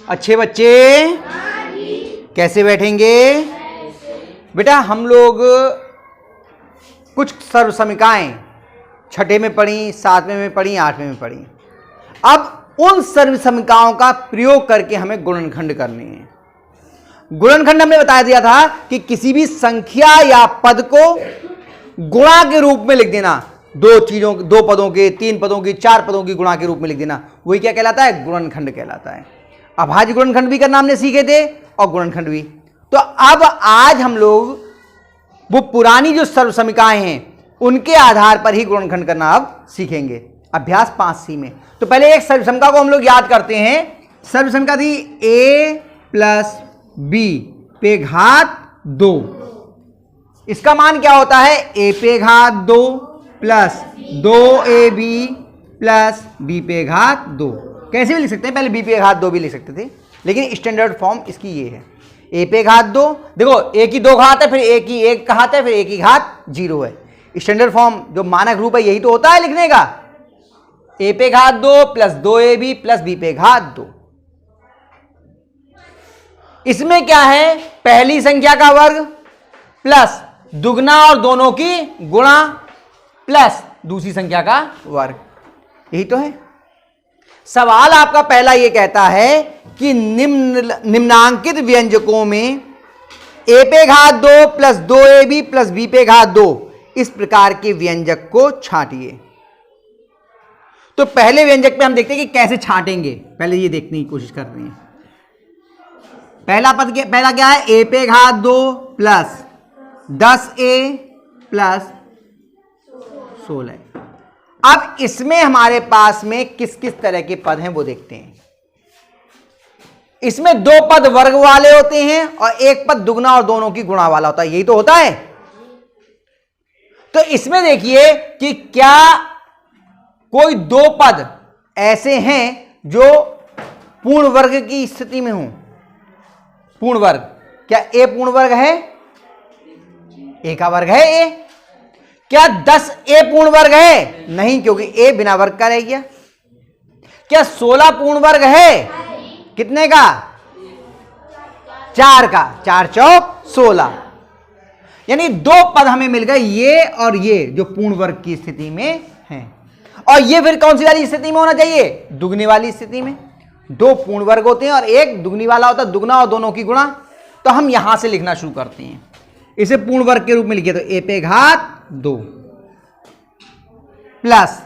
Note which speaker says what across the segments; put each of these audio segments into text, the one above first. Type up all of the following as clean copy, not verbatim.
Speaker 1: अच्छे बच्चे कैसे बैठेंगे? बेटा हम लोग कुछ सर्वसमिकाएं छठे में पढ़ी, 7वें में पढ़ी, 8वें में पढ़ी। अब उन सर्वसमिकाओं का प्रयोग करके हमें गुणनखंड करने हैं। गुणनखंड हमने बता दिया था कि किसी भी संख्या या पद को गुणा के रूप में लिख देना, दो पदों के, 3 पदों की, 4 पदों की गुणा के रूप में लिख देना, वही क्या कहलाता है? गुणनखंड कहलाता है। अभाज्य गुणनखंड भी करना हमने सीखे थे और गुणनखंड भी। तो अब आज हम लोग वो पुरानी जो सर्वसमिकाएं हैं उनके आधार पर ही गुणनखंड करना अब सीखेंगे, अभ्यास 5C में। तो पहले एक सर्वसमिका को हम लोग याद करते हैं। सर्वसमिका थी a + b पे घात 2। इसका मान क्या होता है? a पे घात 2 प्लस 2ab प्लस b पे घात 2। कैसे भी लिख सकते हैं, पहले b पे घात 2 भी लिख सकते थे, लेकिन स्टैंडर्ड फॉर्म इसकी ये है। a पे घात 2, देखो a की 2 घात है, फिर a की 1 घात है, फिर a की घात 0 है। स्टैंडर्ड फॉर्म जो मानक रूप है यही तो होता है लिखने का। a पे घात 2 प्लस 2ab प्लस b पे घात 2। इसमें क्या है? पहली संख्या का वर्ग प्लस दुगना और दोनों की गुणा प्लस दूसरी संख्या का वर्ग, यही तो है। सवाल आपका पहला ये कहता है कि निम्नांकित व्यंजकों में a पे घात 2 प्लस 2ab प्लस b पे घात 2 इस प्रकार के व्यंजक को छांटिए। तो पहले व्यंजक पे हम देखते हैं कि कैसे छांटेंगे, पहले ये देखने की कोशिश कर रहे हैं। पहला क्या है? a पे घात 2 प्लस 10a प्लस 16। अब इसमें हमारे पास में किस किस तरह के पद हैं वो देखते हैं। इसमें 2 पद वर्ग वाले होते हैं और 1 पद दुगना और दोनों की गुणा वाला होता है, यही तो होता है। तो इसमें देखिए कि क्या कोई 2 पद ऐसे हैं जो पूर्ण वर्ग की स्थिति में हों। पूर्ण वर्ग, क्या a पूर्ण वर्ग है? a का वर्ग है a। क्या 10a पूर्ण वर्ग है? नहीं, क्योंकि a बिना वर्ग का रह गया। क्या 16 पूर्ण वर्ग है? कितने का? 4 का। 4 चौक 16। यानी 2 पद हमें मिल गए, ये और ये, जो पूर्ण वर्ग की स्थिति में हैं। और ये फिर कौन सी वाली स्थिति में होना चाहिए? दुगनी वाली स्थिति में। 2 पूर्ण वर्ग होते हैं और 1 दुगनी वाला होता है, दुगना और दोनों की गुणा। तो हम यहां से लिखना शुरू करते हैं, इसे पूर्ण वर्ग के रूप में लिखिए। तो a पे घात 2 प्लस,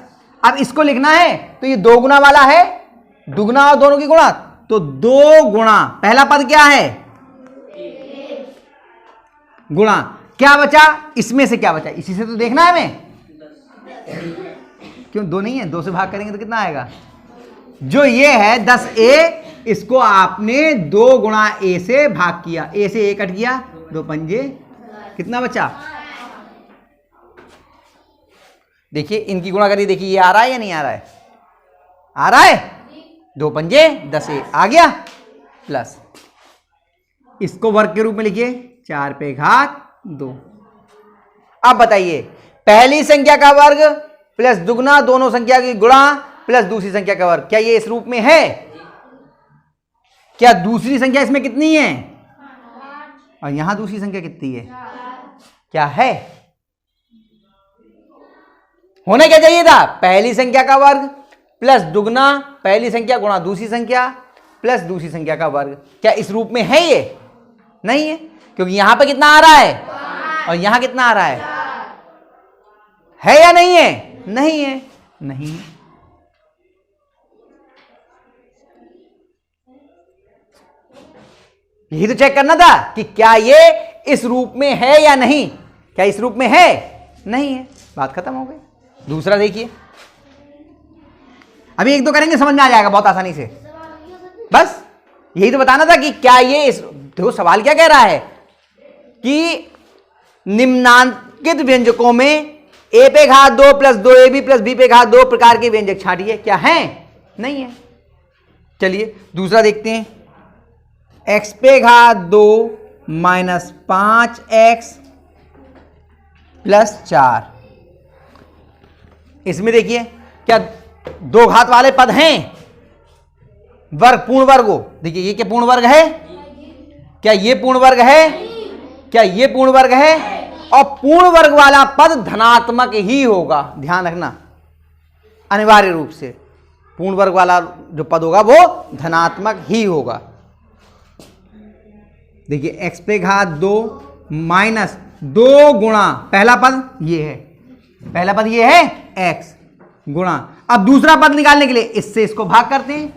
Speaker 1: अब इसको लिखना है तो ये 2 गुना वाला है, दुगना और दोनों की गुणा, तो 2 गुणा, पहला पद क्या है? गुणा। क्या बचा? इसमें से क्या बचा? इसी से तो देखना है हमें। क्यों 2 नहीं है? 2 से भाग करेंगे तो कितना आएगा? जो ये है 10a, इसको आपने 2 गुणा a से भाग किया, a से a कट गया, 2 पंजे, कितना बचा? देखिए इनकी गुणा करिए, देखिए ये आ रहा है या नहीं आ रहा है? आ रहा है। 2 पंजे 10a आ गया, प्लस इसको वर्ग के रूप में लिखिए, 4 पे घात 2। अब बताइए, पहली संख्या का वर्ग प्लस दुगना दोनों संख्या की गुणा प्लस दूसरी संख्या का वर्ग, क्या ये इस रूप में है? क्या दूसरी संख्या इसमें कितनी है? और यहां दूसरी संख्या कितनी है? क्या है? होना क्या चाहिए था? पहली संख्या का वर्ग प्लस दुगना पहली संख्या गुणा दूसरी संख्या प्लस दूसरी संख्या का वर्ग। क्या इस रूप में है ये? नहीं है, क्योंकि यहां पे कितना आ रहा है और यहां कितना आ रहा है या नहीं है? नहीं है, नहीं है। यही तो चेक करना था कि क्या ये इस रूप में है या नहीं। क्या इस रूप में है? नहीं है, बात खत्म हो गई। दूसरा देखिए, अभी 1-2 करेंगे, समझ में आ जाएगा बहुत आसानी से। बस यही तो बताना था कि क्या ये इस, देखो सवाल क्या कह रहा है कि निम्नांकित व्यंजकों में a पे घात 2 प्लस 2ab प्लस b पे घात 2 प्रकार के व्यंजक छांटिए। क्या है? नहीं है। चलिए दूसरा देखते हैं, x पे घात 2 माइनस 5x प्लस 4। इसमें देखिए क्या 2 घात वाले पद हैं? वर्ग, पूर्ण वर्ग हो। देखिए ये क्या पूर्ण वर्ग है? क्या ये पूर्ण वर्ग है? क्या ये पूर्ण वर्ग है? और पूर्ण वर्ग वाला पद धनात्मक ही होगा, ध्यान रखना, अनिवार्य रूप से पूर्ण वर्ग वाला जो पद होगा वो धनात्मक ही होगा। देखिए x पे घात 2 माइनस 2 गुणा पहला पद ये है, पहला पद ये है x गुणा, अब दूसरा पद निकालने के लिए इससे इसको भाग करते हैं,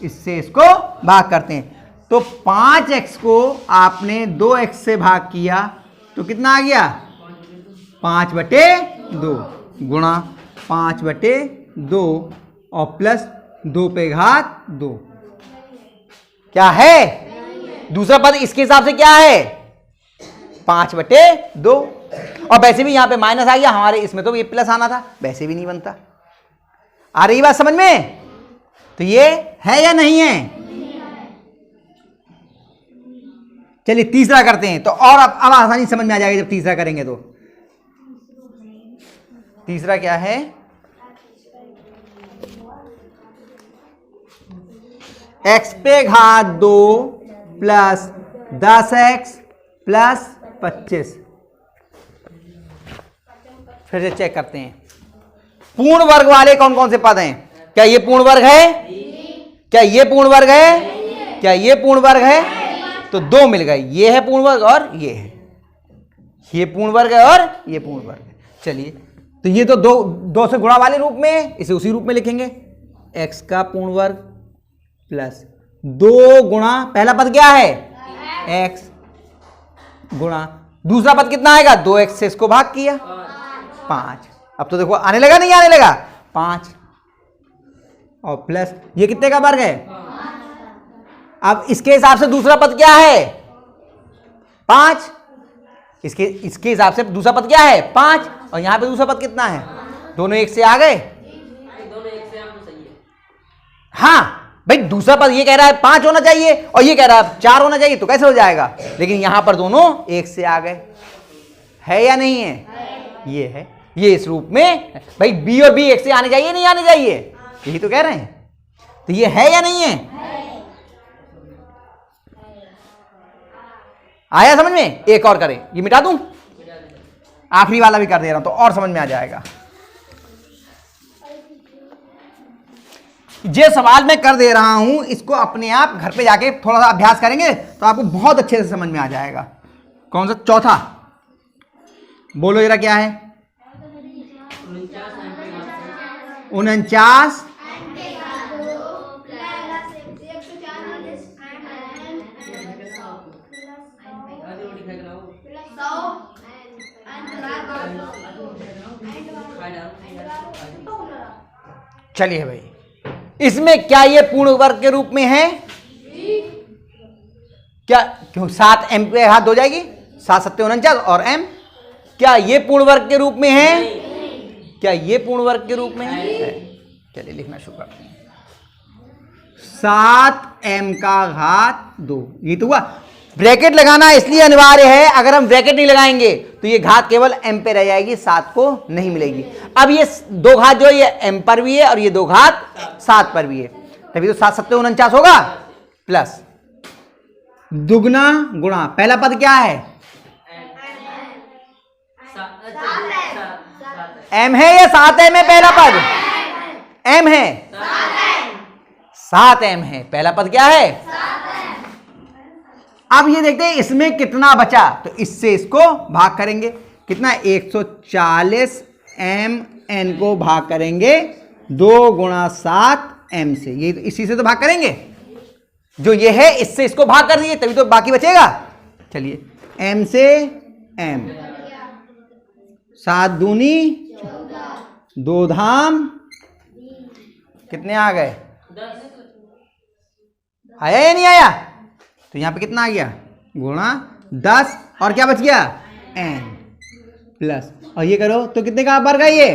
Speaker 1: इससे इसको भाग करते हैं, तो 5x को आपने 2x से भाग किया तो कितना आ गया? 5/2 गुणा 5/2 और प्लस 2 पे घात 2। क्या है? दूसरा पद इसके हिसाब से क्या है? 5/2। और वैसे भी यहां पे माइनस आ गया, हमारे इसमें तो ये प्लस आना था, वैसे भी नहीं बनता। आ रही बात समझ में? तो ये है या नहीं है? चलिए तीसरा करते हैं, तो और अब आसानी समझ में आ जाएगी जब तीसरा करेंगे। तो तीसरा क्या है? x पे घात 2 प्लस 10x प्लस 25। फिर से चेक करते हैं, पूर्ण वर्ग वाले कौन कौन से पद हैं? क्या ये पूर्ण वर्ग है? क्या ये पूर्ण वर्ग है? क्या ये पूर्ण वर्ग है? तो 2 मिल गए, ये है पूर्ण वर्ग और ये है, ये पूर्ण वर्ग है और ये पूर्ण वर्ग है। चलिए, तो ये तो दो से गुणा वाले रूप में, इसे उसी रूप में लिखेंगे, x का पूर्ण वर्ग प्लस 2 गुणा पहला पद क्या है? x गुणा दूसरा पद कितना आएगा? 2x से इसको भाग किया 5। अब तो देखो आने लगा, नहीं आने लगा? 5 और प्लस ये कितने का वर्ग है? अब इसके हिसाब से दूसरा पद क्या है? 5। इसके हिसाब से दूसरा पद क्या है? 5। और यहां पे दूसरा पद कितना है? दोनों एक से आ गए। हाँ भाई, दूसरा पद ये कह रहा है 5 होना चाहिए और ये कह रहा है 4 होना चाहिए, तो कैसे हो जाएगा? लेकिन यहां पर दोनों एक से आ गए, है या नहीं है? ये है, ये इस रूप में भाई b और b एक से आने चाहिए, नहीं आने चाहिए? यही तो कह रहे हैं। तो ये है या नहीं है? आया समझ में? एक और करें, ये मिटा दूं, आखिरी वाला भी कर दे रहा हूं तो और समझ में आ जाएगा। ये सवाल मैं कर दे रहा हूं, इसको अपने आप घर पे जाके थोड़ा सा अभ्यास करेंगे तो आपको बहुत अच्छे से समझ में आ जाएगा। कौन सा? चौथा बोलो जरा, क्या है? 49 चलिए भाई, इसमें क्या ये पूर्ण वर्ग के रूप में है? क्या? क्यों 7 m पे हाथ हो जाएगी, 7 7 49 और m, क्या ये पूर्ण वर्ग के रूप में है? क्या ये पूर्ण वर्ग के रूप में है? चलिए लिखना शुरू करते हैं। 7m का घात 2, ये तो हुआ। ब्रैकेट लगाना इसलिए अनिवार्य है, अगर हम ब्रैकेट नहीं लगाएंगे तो ये घात केवल m पे रह जाएगी, 7 को नहीं मिलेगी। अब ये 2 घात जो है ये m पर भी है और ये 2 घात 7 पर भी है, तभी तो 7 7 49 होगा, प्लस दुगना गुणा पहला पद क्या है? m है या 7m है? पहला पद m है, 7m है, पहला पद क्या है? अब ये देखते हैं इसमें कितना बचा, तो इससे इसको भाग करेंगे, कितना? 140 mn को भाग करेंगे 2 गुणा 7m से, ये इसी से तो भाग करेंगे, जो ये है इससे इसको भाग कर दिए तभी तो बाकी बचेगा। चलिए m से m, 7 दूनी 2 धाम कितने आ गए? आया या नहीं आया? तो यहां पे कितना आ गया? गुणा 10 और क्या बच गया? n प्लस, और ये करो तो कितने का वर्ग है ये?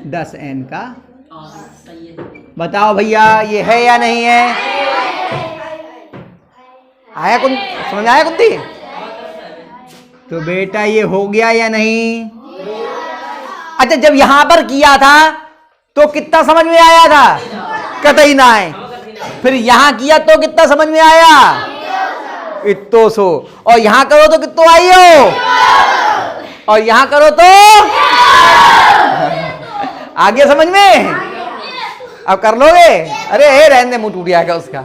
Speaker 1: 10n का। बताओ भैया ये है या नहीं है? आया? समझ आया कुत्ती? तो बेटा ये हो गया या नहीं? अच्छा, जब यहां पर किया था तो कितना समझ में आया था? कतई ना है। फिर यहां किया तो कितना समझ में आया? इतो सो। और यहां करो तो कितो आई हो? और यहां करो तो आ गया समझ में? अब कर लोगे? अरे रहने दे, मुंह टूट जाएगा उसका।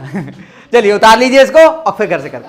Speaker 1: चलिए उतार लीजिए इसको और फिर घर से कर